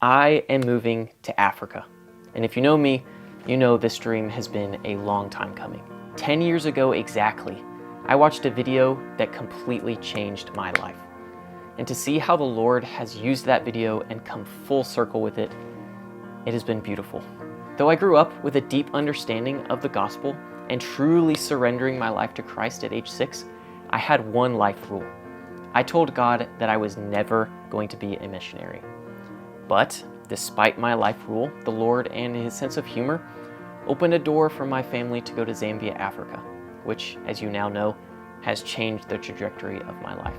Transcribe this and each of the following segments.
I am moving to Africa. And if you know me, you know this dream has been a long time coming. 10 years ago exactly, I watched a video that completely changed my life. And to see how the Lord has used that video and come full circle with it, it has been beautiful. Though I grew up with a deep understanding of the gospel and truly surrendering my life to Christ at age 6, I had one life rule. I told God that I was never going to be a missionary. But despite my life rule, the Lord and His sense of humor opened a door for my family to go to Zambia, Africa, which, as you now know, has changed the trajectory of my life.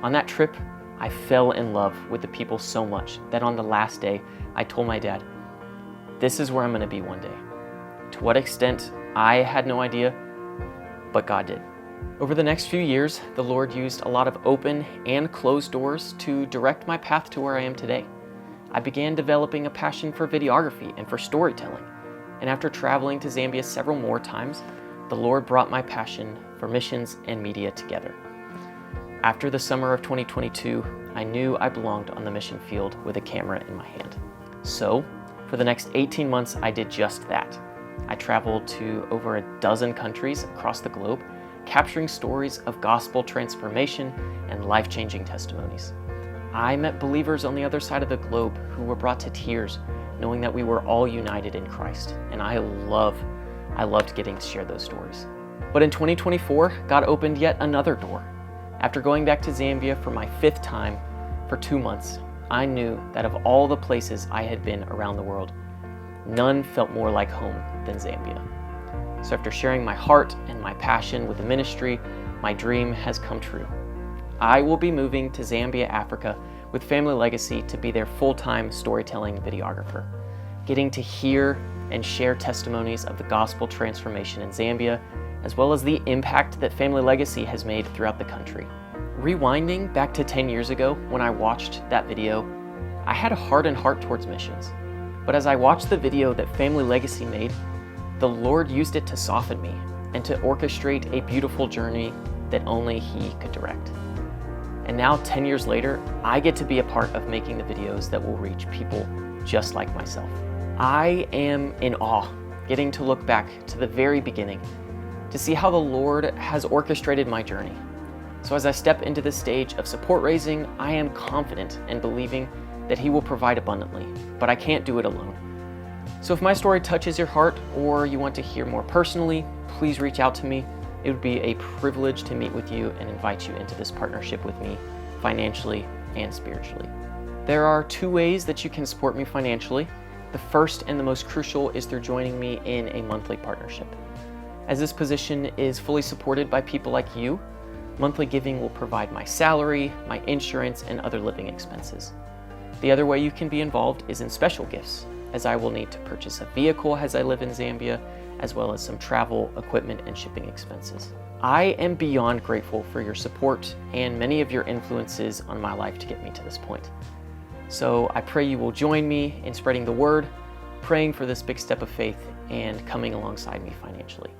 On that trip, I fell in love with the people so much that on the last day, I told my dad, "This is where I'm going to be one day." To what extent, I had no idea, but God did. Over the next few years, the Lord used a lot of open and closed doors to direct my path to where I am today. I began developing a passion for videography and for storytelling, and after traveling to Zambia several more times, the Lord brought my passion for missions and media together. After the summer of 2022, I knew I belonged on the mission field with a camera in my hand. So, for the next 18 months, I did just that. I traveled to over a dozen countries across the globe, capturing stories of gospel transformation and life-changing testimonies. I met believers on the other side of the globe who were brought to tears knowing that we were all united in Christ, and I loved getting to share those stories. But in 2024, God opened yet another door. After going back to Zambia for my 5th time for 2 months, I knew that of all the places I had been around the world, none felt more like home than Zambia. So after sharing my heart and my passion with the ministry, my dream has come true. I will be moving to Zambia, Africa with Family Legacy to be their full-time storytelling videographer, getting to hear and share testimonies of the gospel transformation in Zambia, as well as the impact that Family Legacy has made throughout the country. Rewinding back to 10 years ago when I watched that video, I had a hardened heart towards missions. But as I watched the video that Family Legacy made, the Lord used it to soften me and to orchestrate a beautiful journey that only He could direct. And now, 10 years later, I get to be a part of making the videos that will reach people just like myself. I am in awe, getting to look back to the very beginning to see how the Lord has orchestrated my journey. So as I step into this stage of support raising, I am confident and believing that He will provide abundantly, but I can't do it alone. So if my story touches your heart or you want to hear more personally, please reach out to me. It would be a privilege to meet with you and invite you into this partnership with me financially and spiritually. There are 2 ways that you can support me financially. The first and the most crucial is through joining me in a monthly partnership. As this position is fully supported by people like you, monthly giving will provide my salary, my insurance, and other living expenses. The other way you can be involved is in special gifts, as I will need to purchase a vehicle as I live in Zambia, as well as some travel, equipment, and shipping expenses. I am beyond grateful for your support and many of your influences on my life to get me to this point. So I pray you will join me in spreading the word, praying for this big step of faith, and coming alongside me financially.